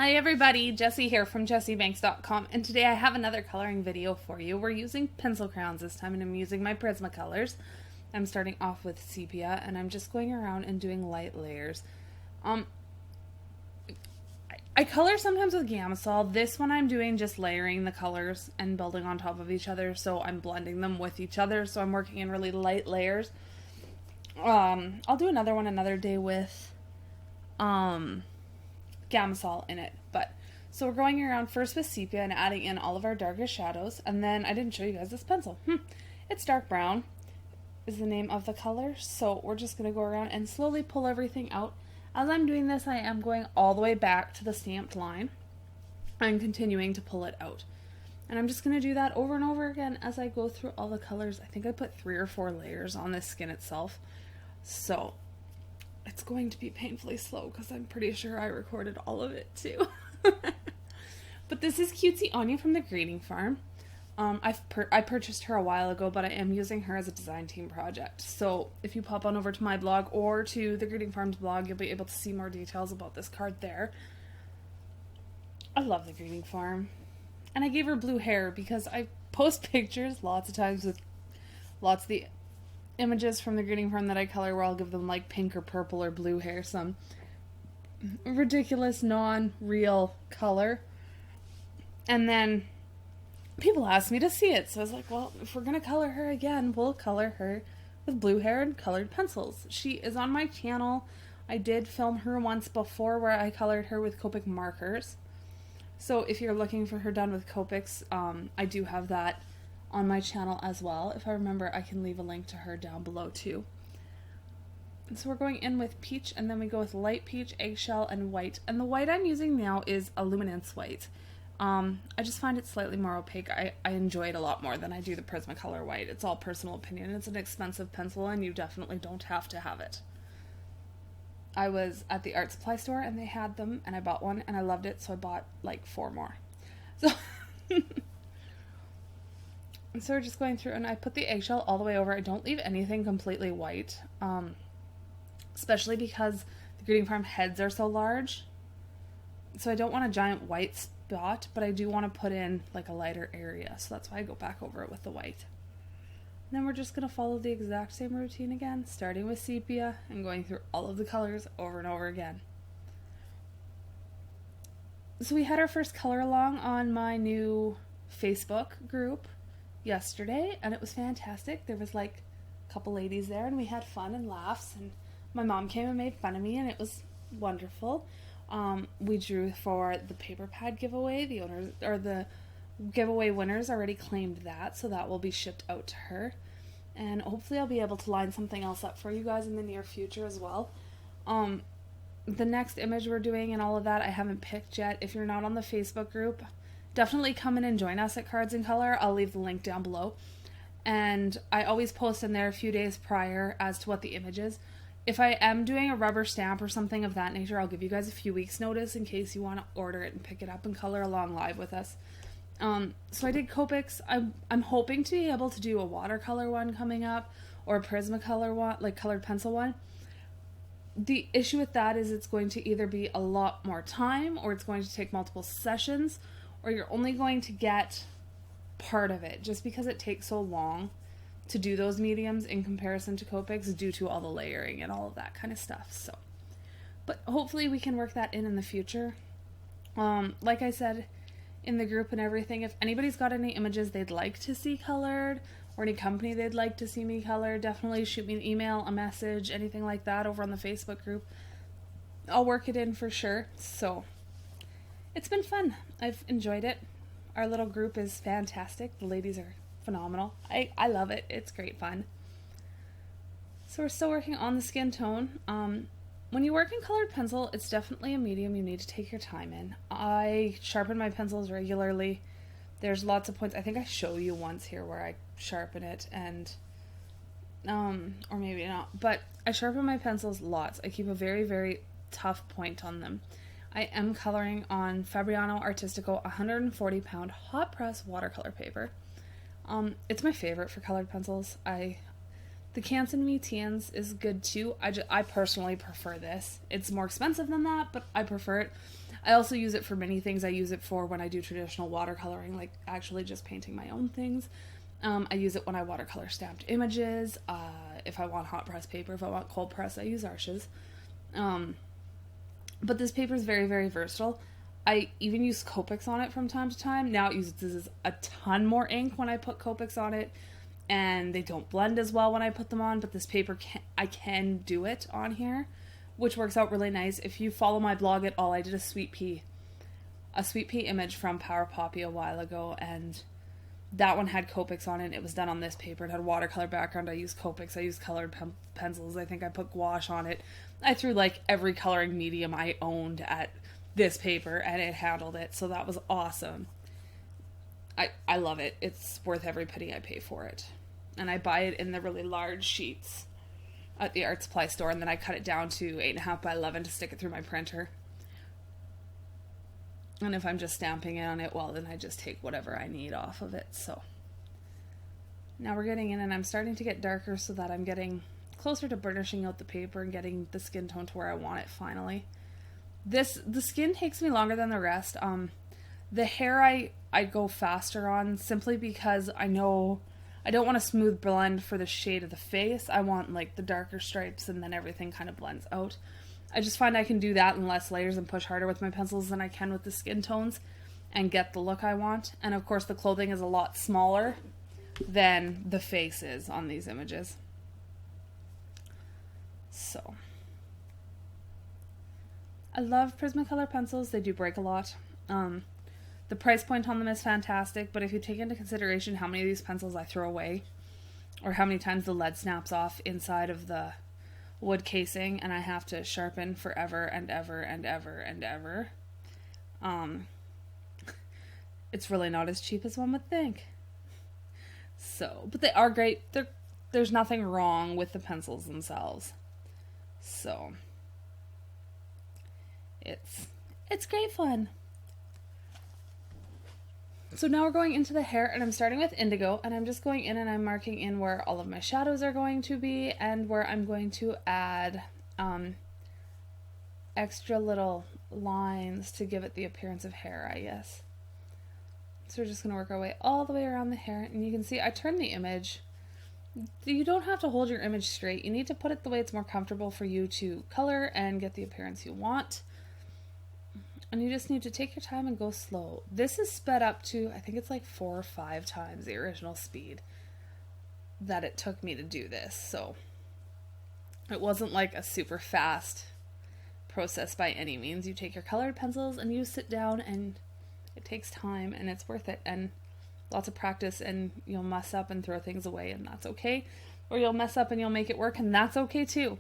Hi everybody, Jessie here from jessiebanks.com, and today I have another coloring video for you. We're using pencil crayons this time, and I'm using my Prismacolors. I'm starting off with sepia, and I'm just going around and doing light layers. I color sometimes with Gamsol. This one I'm doing just layering the colors and building on top of each other, so I'm blending them with each other, so I'm working in really light layers. I'll do another one another day with Gamsol in it. But so we're going around first with sepia and adding in all of our darkest shadows, and then I didn't show you guys this pencil. It's dark brown is the name of the color, so we're just going to go around and slowly pull everything out. As I'm doing this, I am going all the way back to the stamped line and continuing to pull it out. And I'm just going to do that over and over again as I go through all the colors. I think I put 3 or 4 layers on this skin itself, so it's going to be painfully slow because I'm pretty sure I recorded all of it too. But this is Cutesy Anya from the Greeting Farm. I purchased her a while ago, but I am using her as a design team project. So if you pop on over to my blog or to the Greeting Farm's blog, you'll be able to see more details about this card there. I love the Greeting Farm. And I gave her blue hair because I post pictures lots of times with lots of the images from the Greeting Farm that I color where I'll give them like pink or purple or blue hair, some ridiculous non-real color. And then people asked me to see it, so I was like, well, if we're going to color her again, we'll color her with blue hair and colored pencils. She is on my channel. I did film her once before where I colored her with Copic markers. So if you're looking for her done with Copics, I do have that on my channel as well. If I remember, I can leave a link to her down below too. And so we're going in with peach, and then we go with light peach, eggshell, and white. And the white I'm using now is a luminance white. I just find it slightly more opaque. I enjoy it a lot more than I do the Prismacolor white. It's all personal opinion. It's an expensive pencil, and you definitely don't have to have it. I was at the art supply store, and they had them, and I bought one, and I loved it, so I bought like 4 more. So and so we're just going through, and I put the eggshell all the way over. I don't leave anything completely white, especially because the Greeting Farm heads are so large. So I don't want a giant white spot, but I do want to put in like a lighter area. So that's why I go back over it with the white. And then we're just going to follow the exact same routine again, starting with sepia and going through all of the colors over and over again. So we had our first color along on my new Facebook group yesterday, and it was fantastic. There was like a couple ladies there, and we had fun and laughs, and my mom came and made fun of me, and it was wonderful. We drew for the paper pad giveaway. The owners, or the giveaway winners, already claimed that, so that will be shipped out to her, and hopefully I'll be able to line something else up for you guys in the near future as well. The next image we're doing and all of that I haven't picked yet. If you're not on the Facebook group, definitely come in and join us at Cards in Color. I'll leave the link down below. And I always post in there a few days prior as to what the image is. If I am doing a rubber stamp or something of that nature, I'll give you guys a few weeks notice in case you want to order it and pick it up and color along live with us. So I did Copics. I'm hoping to be able to do a watercolor one coming up or a Prismacolor one, like colored pencil one. The issue with that is it's going to either be a lot more time, or it's going to take multiple sessions, or you're only going to get part of it just because it takes so long to do those mediums in comparison to Copics due to all the layering and all of that kind of stuff. So, but hopefully we can work that in the future. Like I said in the group and everything, if anybody's got any images they'd like to see colored or any company they'd like to see me color, definitely shoot me an email, a message, anything like that over on the Facebook group. I'll work it in for sure. So it's been fun. I've enjoyed it. Our little group is fantastic. The ladies are phenomenal. I love it. It's great fun. So we're still working on the skin tone. When you work in colored pencil, it's definitely a medium you need to take your time in. I sharpen my pencils regularly. There's lots of points. I think I show you once here where I sharpen it, and or maybe not, but I sharpen my pencils lots. I keep a very, very tough point on them. I am coloring on Fabriano Artistico 140 pound hot press watercolor paper. It's my favorite for colored pencils. The Canson Métiers is good too. I personally prefer this. It's more expensive than that, but I prefer it. I also use it for many things. I use it for when I do traditional watercoloring, like actually just painting my own things. I use it when I watercolor stamped images. If I want hot press paper, if I want cold press, I use Arches. But this paper is very, very versatile. I even use Copics on it from time to time. Now it uses a ton more ink when I put Copics on it, and they don't blend as well when I put them on, but this paper, I can do it on here, which works out really nice. If you follow my blog at all, I did a Sweet Pea image from Power Poppy a while ago, and that one had Copics on it. It was done on this paper. It had a watercolor background. I used Copics. I used colored pencils. I think I put gouache on it. I threw like every coloring medium I owned at this paper, and it handled it, so that was awesome. I love it. It's worth every penny I pay for it. And I buy it in the really large sheets at the art supply store, and then I cut it down to 8.5 by 11 to stick it through my printer. And if I'm just stamping it on it, well, then I just take whatever I need off of it. So now we're getting in, and I'm starting to get darker so that I'm getting closer to burnishing out the paper and getting the skin tone to where I want it finally. The skin takes me longer than the rest. The hair I go faster on simply because I know I don't want a smooth blend for the shade of the face. I want like the darker stripes, and then everything kind of blends out. I just find I can do that in less layers and push harder with my pencils than I can with the skin tones and get the look I want. And of course the clothing is a lot smaller than the face is on these images. So I love Prismacolor pencils. They do break a lot. The price point on them is fantastic, but if you take into consideration how many of these pencils I throw away, or how many times the lead snaps off inside of the wood casing and I have to sharpen forever and ever and ever and ever, it's really not as cheap as one would think. So, but they are great. There's nothing wrong with the pencils themselves. So it's great fun. So now we're going into the hair, and I'm starting with indigo, and I'm just going in and I'm marking in where all of my shadows are going to be and where I'm going to add extra little lines to give it the appearance of hair, I guess. So we're just going to work our way all the way around the hair, and you can see I turned the image. You don't have to hold your image straight. You need to put it the way it's more comfortable for you to color and get the appearance you want. And you just need to take your time and go slow. This is sped up to, I think it's like 4 or 5 times the original speed that it took me to do this. So it wasn't like a super fast process by any means. You take your colored pencils and you sit down, and it takes time, and it's worth it. And lots of practice, and you'll mess up and throw things away, and that's okay. Or you'll mess up and you'll make it work, and that's okay too.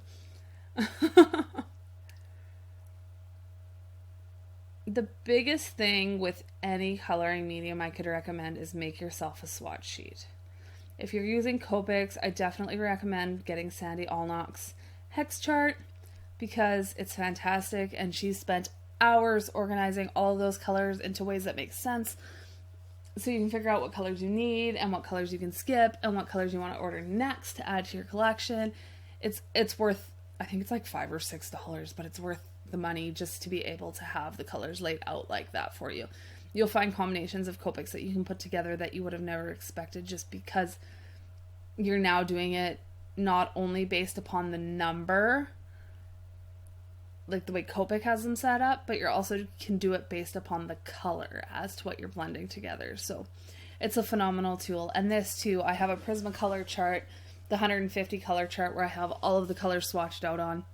The biggest thing with any coloring medium I could recommend is make yourself a swatch sheet. If you're using Copics, I definitely recommend getting Sandy Allnock's hex chart because it's fantastic, and she's spent hours organizing all of those colors into ways that make sense, so you can figure out what colors you need and what colors you can skip and what colors you want to order next to add to your collection. It's worth, I think it's like $5 or $6, but it's worth the money just to be able to have the colors laid out like that for you. You'll find combinations of Copics that you can put together that you would have never expected, just because you're now doing it not only based upon the number, like the way Copic has them set up, but you're also can do it based upon the color as to what you're blending together. So it's a phenomenal tool. And this too, I have a Prismacolor chart, the 150 color chart, where I have all of the colors swatched out on.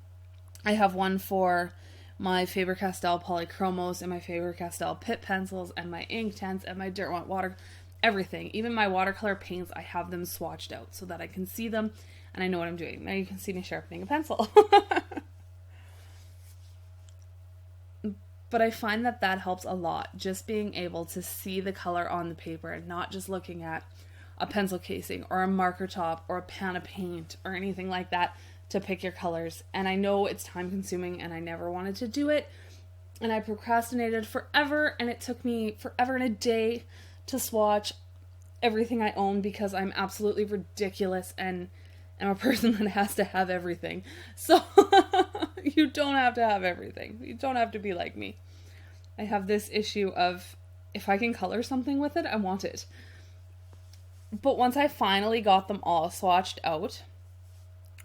I have one for my Faber-castell Polychromos and my Faber-castell Pitt pencils and my Inktense and my Derwent water, everything. Even my watercolor paints, I have them swatched out so that I can see them and I know what I'm doing. Now you can see me sharpening a pencil. But I find that helps a lot, just being able to see the color on the paper and not just looking at a pencil casing or a marker top or a pan of paint or anything like that to pick your colors. And I know it's time consuming, and I never wanted to do it, and I procrastinated forever, and it took me forever and a day to swatch everything I own because I'm absolutely ridiculous and am a person that has to have everything. So you don't have to have everything. You don't have to be like me. I have this issue of if I can color something with it, I want it. But once I finally got them all swatched out,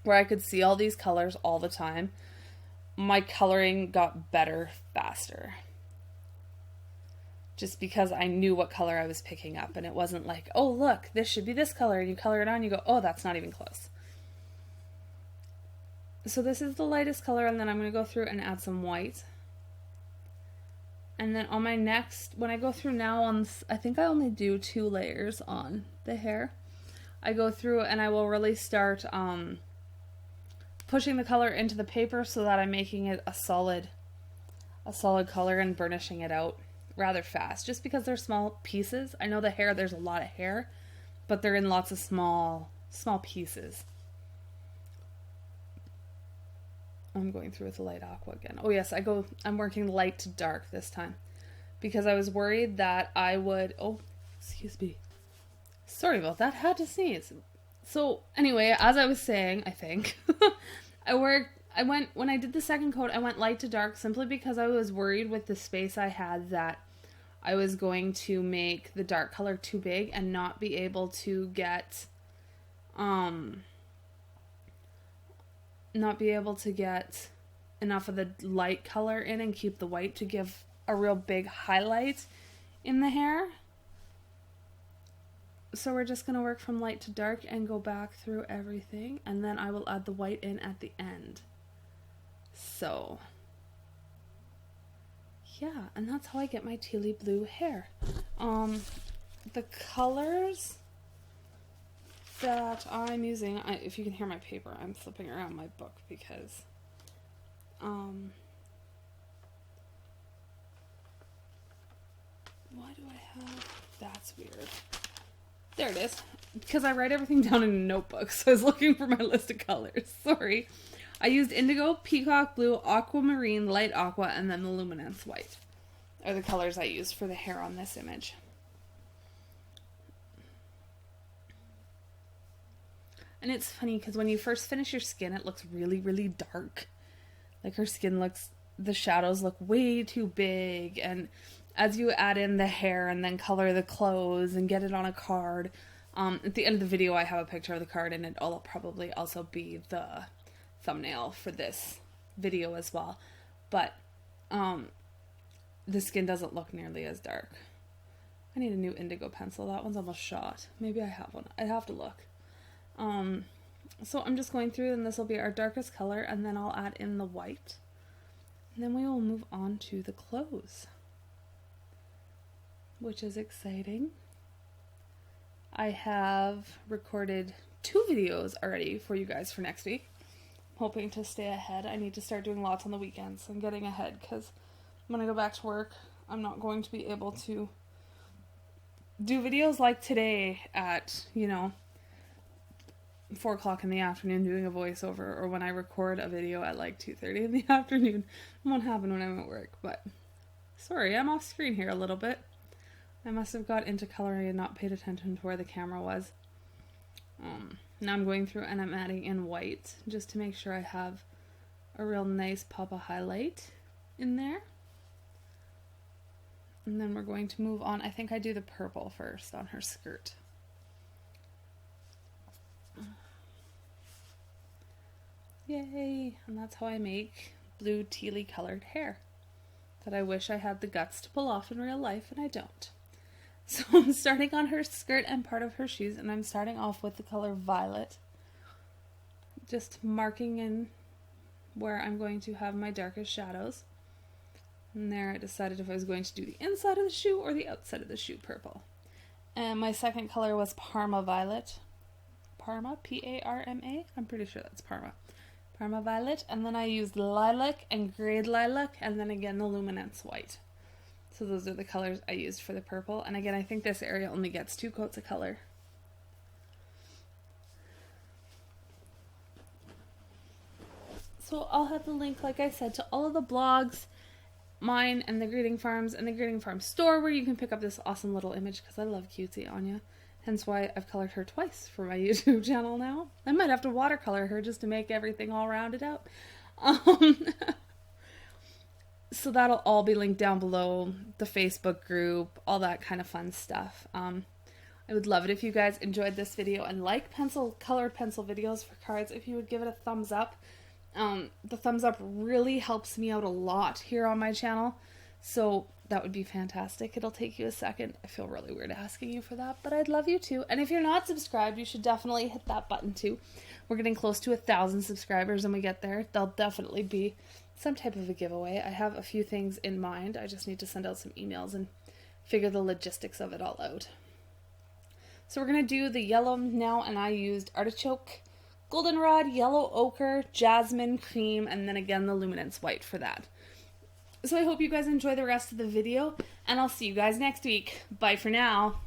where I could see all these colors all the time, my coloring got better faster. Just because I knew what color I was picking up, and it wasn't like, oh look, this should be this color, and you color it on, you go, oh, that's not even close. So this is the lightest color, and then I'm going to go through and add some white. And then on my next, when I go through now on, I think I only do 2 layers on the hair. I go through and I will really start pushing the color into the paper so that I'm making it a solid color and burnishing it out rather fast. Just because they're small pieces. I know the hair, there's a lot of hair, but they're in lots of small pieces. I'm going through with the light aqua again. Oh yes, I'm working light to dark this time because I was worried that I would, excuse me. Sorry about that, had to sneeze. So anyway, as I was saying, I think, when I did the second coat, I went light to dark simply because I was worried with the space I had that I was going to make the dark color too big and not be able to get, enough of the light color in and keep the white to give a real big highlight in the hair. So we're just going to work from light to dark and go back through everything, and then I will add the white in at the end. So yeah, and that's how I get my tealy blue hair. The colors that I'm using, if you can hear my paper, I'm flipping around my book because why do I have, that's weird. There it is. Because I write everything down in a notebook, so I was looking for my list of colors. Sorry. I used indigo, peacock blue, aquamarine, light aqua, and then the luminance white are the colors I used for the hair on this image. And it's funny because when you first finish your skin, it looks really, really dark. Like her skin looks, the shadows look way too big. And as you add in the hair and then color the clothes and get it on a card, at the end of the video I have a picture of the card, and it'll probably also be the thumbnail for this video as well. But the skin doesn't look nearly as dark. I need a new indigo pencil. That one's almost shot. Maybe I have one. I'd have to look. So I'm just going through, and this will be our darkest color, and then I'll add in the white. And then we will move on to the clothes, which is exciting. I have recorded 2 videos already for you guys for next week. I'm hoping to stay ahead. I need to start doing lots on the weekends and getting ahead, because when I go back to work, I'm not going to be able to do videos like today at, 4 o'clock in the afternoon doing a voiceover, or when I record a video at like 2:30 in the afternoon. It won't happen when I'm at work, but sorry, I'm off screen here a little bit. I must have got into coloring and not paid attention to where the camera was. Now I'm going through and I'm adding in white just to make sure I have a real nice pop of highlight in there. And then we're going to move on. I think I do the purple first on her skirt. Yay! And that's how I make blue tealy colored hair that I wish I had the guts to pull off in real life, and I don't. So I'm starting on her skirt and part of her shoes, and I'm starting off with the color violet. Just marking in where I'm going to have my darkest shadows. And there I decided if I was going to do the inside of the shoe or the outside of the shoe purple. And my second color was Parma Violet. Parma, P-A-R-M-A? I'm pretty sure that's Parma. Parma Violet. And then I used lilac and grayed lilac, and then again the luminance white. So those are the colors I used for the purple. And again, I think this area only gets 2 coats of color. So I'll have the link, like I said, to all of the blogs, mine and the Greeting Farms and the Greeting Farms store, where you can pick up this awesome little image, because I love Cutesy Anya. Hence why I've colored her twice for my YouTube channel now. I might have to watercolor her just to make everything all rounded out. So that'll all be linked down below, the Facebook group, all that kind of fun stuff. I would love it if you guys enjoyed this video and like colored pencil videos for cards, if you would give it a thumbs up. The thumbs up really helps me out a lot here on my channel, so that would be fantastic. It'll take you a second. I feel really weird asking you for that, but I'd love you to. And if you're not subscribed, you should definitely hit that button too. We're getting close to 1,000 subscribers, and we get there, there'll definitely be some type of a giveaway. I have a few things in mind. I just need to send out some emails and figure the logistics of it all out. So we're going to do the yellow now, and I used artichoke, goldenrod, yellow ochre, jasmine, cream, and then again the luminance white for that. So I hope you guys enjoy the rest of the video, and I'll see you guys next week. Bye for now.